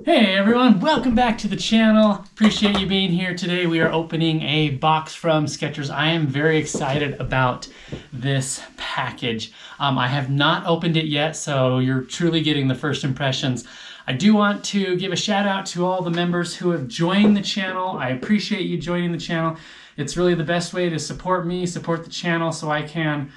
Hey everyone, welcome back to the channel. Appreciate you being here today. We are opening a box from Skechers. I am very excited about this package. I have not opened it yet, so you're truly getting the first impressions. I do want to give a shout out to all the members who have joined the channel. I appreciate you joining the channel. It's really the best way to support me, support the channel, so I can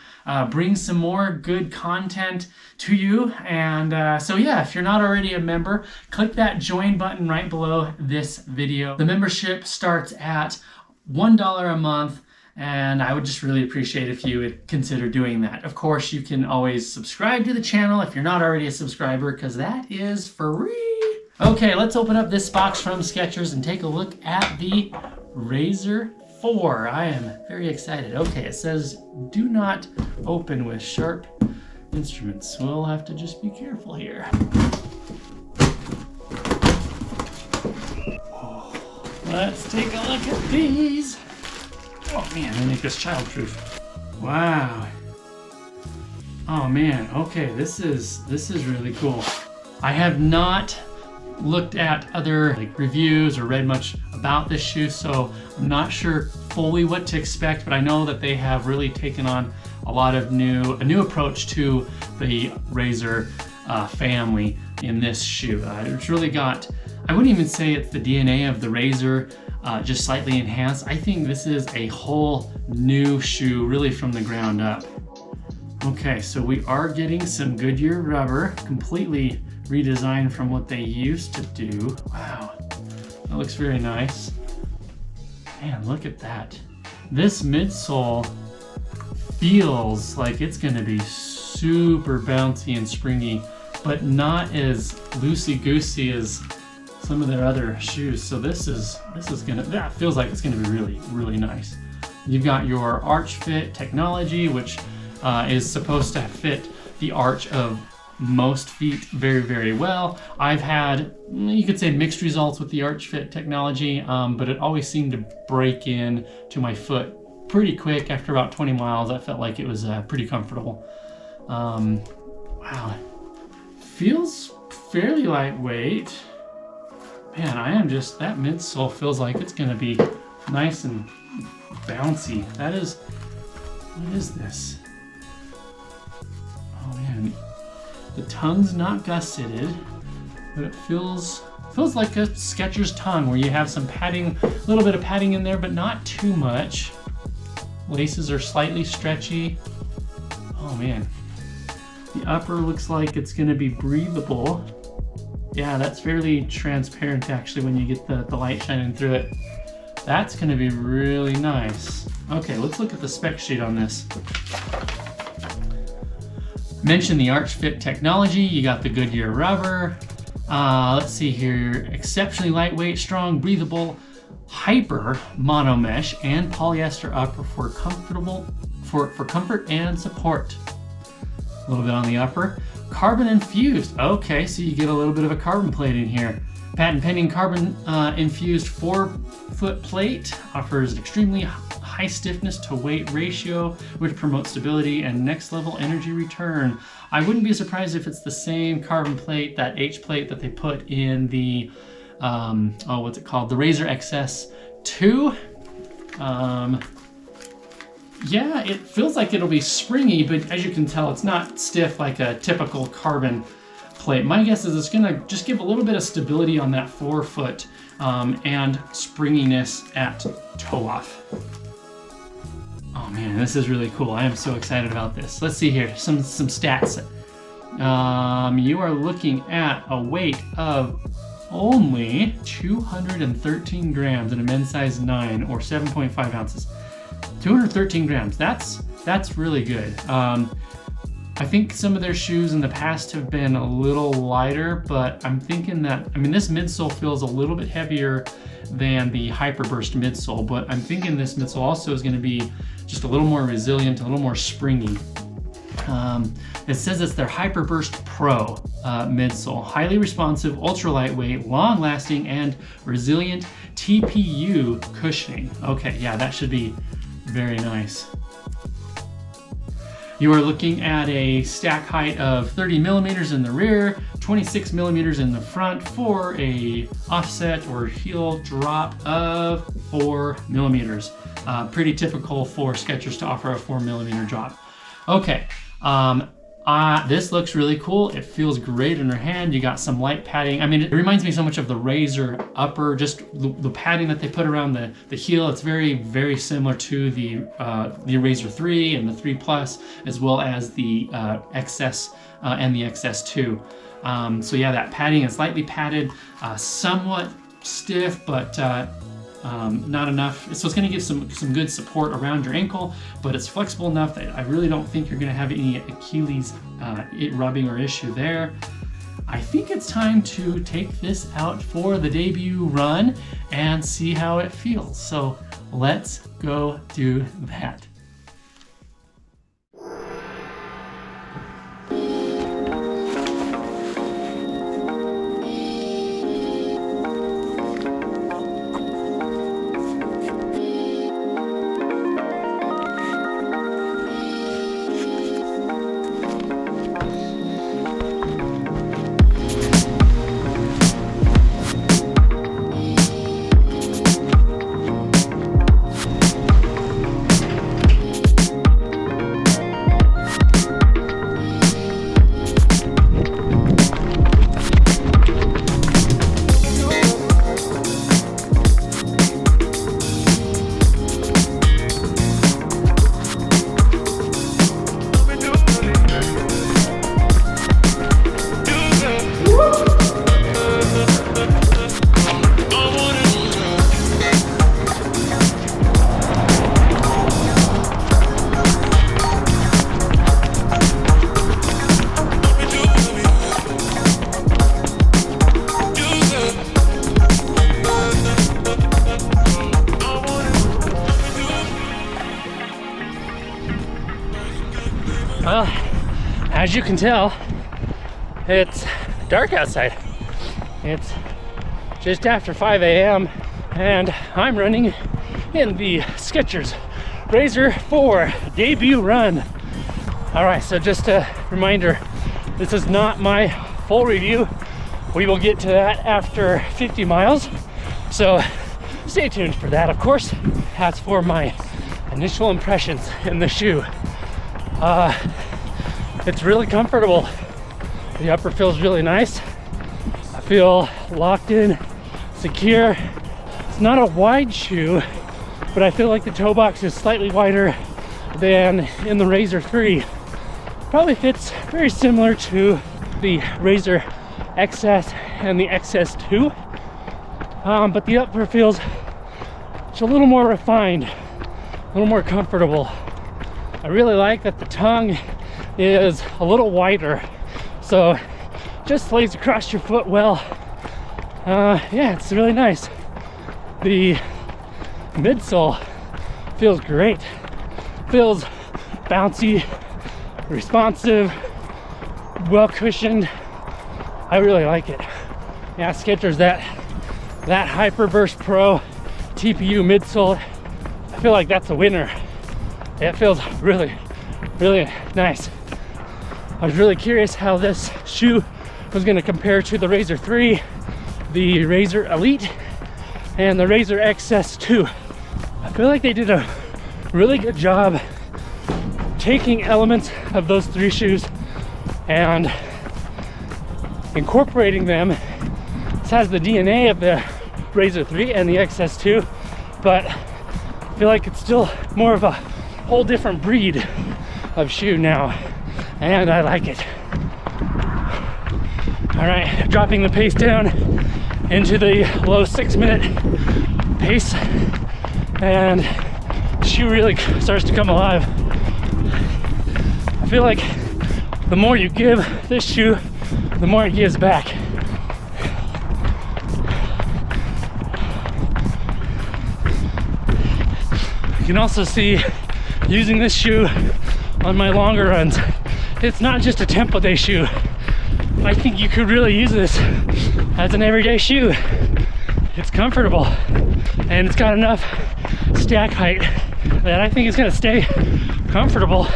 bring some more good content to you. And so yeah, if you're not already a member, click that join button right below this video. The membership starts at $1 a month, and I would just really appreciate if you would consider doing that. Of course, you can always subscribe to the channel if you're not already a subscriber, because that is free. Okay, let's open up this box from Skechers and take a look at the Razor 4. I am very excited. Okay, it says do not open with sharp instruments. We'll have to just be careful here. Let's take a look at these. Oh man, they make this childproof. Wow. Oh man, okay, this is really cool. I have not looked at other reviews or read much about this shoe, so I'm not sure fully what to expect, but I know that they have really taken on a lot of a new approach to the Razor family in this shoe. It's really got, I wouldn't even say it's the DNA of the Razor, just slightly enhanced. I think this is a whole new shoe, really from the ground up. Okay, so we are getting some Goodyear rubber, completely redesigned from what they used to do. Wow, that looks very nice. Man, look at that. This midsole feels like it's gonna be super bouncy and springy, but not as loosey-goosey as some of their other shoes. So this is gonna, that feels like it's gonna be really, really nice. You've got your arch fit technology, which is supposed to fit the arch of most feet very, very well. I've had, you could say, mixed results with the arch fit technology, but it always seemed to break in to my foot pretty quick. After about 20 miles, I felt like it was pretty comfortable. Wow, feels fairly lightweight. Man, I am just, that midsole feels like it's gonna be nice and bouncy. That is, what is this? Oh man. The tongue's not gusseted, but it feels like a Skechers tongue where you have some padding, a little bit of padding in there, but not too much. Laces are slightly stretchy. Oh man. The upper looks like it's gonna be breathable. Yeah, that's fairly transparent actually when you get the light shining through it. That's gonna be really nice. Okay, let's look at the spec sheet on this. Mentioned the arch fit technology. You got the Goodyear rubber. Let's see here. Exceptionally lightweight, strong, breathable, hyper mono mesh and polyester upper for comfort and support. A little bit on the upper. Carbon infused. Okay, so you get a little bit of a carbon plate in here. Patent pending carbon infused 4-foot plate offers extremely high stiffness to weight ratio, which promotes stability and next level energy return. I wouldn't be surprised if it's the same carbon plate, that H plate that they put in the, what's it called? The Razor XS2. Yeah, it feels like it'll be springy, but as you can tell, it's not stiff like a typical carbon plate. My guess is it's gonna just give a little bit of stability on that forefoot and springiness at toe off. Oh man, this is really cool. I am so excited about this. Let's see here, some stats. You are looking at a weight of only 213 grams in a men's size 9 or 7.5 ounces. 213 grams, that's really good. I think some of their shoes in the past have been a little lighter, but I'm thinking that, I mean, this midsole feels a little bit heavier than the HyperBurst midsole, but I'm thinking this midsole also is gonna be just a little more resilient, a little more springy. It says it's their HyperBurst Pro midsole. Highly responsive, ultra lightweight, long lasting, and resilient TPU cushioning. Okay, yeah, that should be very nice. You are looking at a stack height of 30 millimeters in the rear, 26 millimeters in the front for a offset or heel drop of 4 millimeters. Pretty typical for Skechers to offer a 4 millimeter drop. Okay, this looks really cool. It feels great in your hand. You got some light padding. I mean, it reminds me so much of the Razor upper, just the padding that they put around the heel. It's very, very similar to the Razor 3 and the 3 Plus, as well as the XS and the XS2. So yeah, that padding is lightly padded, somewhat stiff, but not enough. So it's going to give some good support around your ankle, but it's flexible enough that I really don't think you're going to have any Achilles rubbing or issue there. I think it's time to take this out for the debut run and see how it feels. So let's go do that. Well, as you can tell, it's dark outside. It's just after 5 a.m. and I'm running in the Skechers Razor 4 debut run. All right, so just a reminder, this is not my full review. We will get to that after 50 miles. So stay tuned for that, of course. As for my initial impressions in the shoe, it's really comfortable. The upper feels really nice. I feel locked in, secure. It's not a wide shoe, but I feel like the toe box is slightly wider than in the Razor 3. Probably fits very similar to the Razor XS and the XS2, but the upper feels it's a little more refined, a little more comfortable. I really like that the tongue is a little wider, so just lays across your foot well. Yeah, it's really nice. The midsole feels great. Feels bouncy, responsive, well cushioned. I really like it. Yeah, Skechers, that HyperBurst Pro TPU midsole, I feel like that's a winner. It feels really, really nice. I was really curious how this shoe was going to compare to the Razor 3, the Razor Elite, and the Razor XS2. I feel like they did a really good job taking elements of those three shoes and incorporating them. This has the DNA of the Razor 3 and the XS2, but I feel like it's still more of a whole different breed of shoe now, and I like it. All right, dropping the pace down into the low 6-minute pace, and the shoe really starts to come alive. I feel like the more you give this shoe, the more it gives back. You can also see, using this shoe on my longer runs, it's not just a tempo day shoe. I think you could really use this as an everyday shoe. It's comfortable and it's got enough stack height that I think it's gonna stay comfortable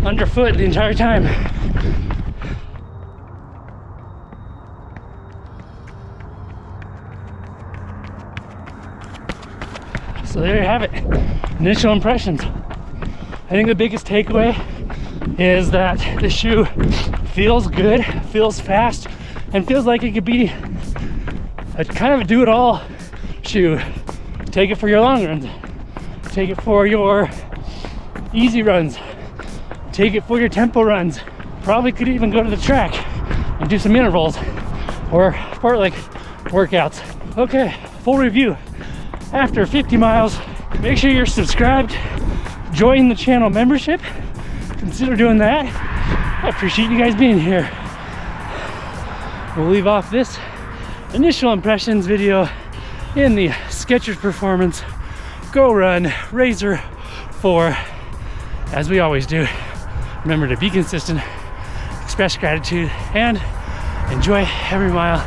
underfoot the entire time. So there you have it, initial impressions. I think the biggest takeaway is that the shoe feels good, feels fast, and feels like it could be a kind of a do-it-all shoe. Take it for your long runs, take it for your easy runs, take it for your tempo runs. Probably could even go to the track and do some intervals or fartlek workouts. Okay, full review. After 50 miles, make sure you're subscribed, join the channel membership, consider doing that. I appreciate you guys being here. We'll leave off this initial impressions video in the Skechers Performance Go Run Razor 4, as we always do. Remember to be consistent, express gratitude, and enjoy every mile.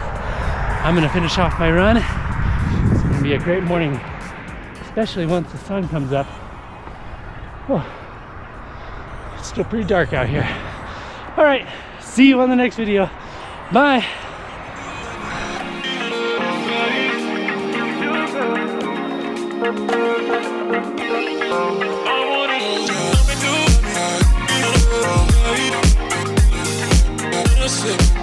I'm gonna finish off my run. It's gonna be a great morning, especially once the sun comes up. Oh, it's still pretty dark out here. All right, see you on the next video. Bye. I wanna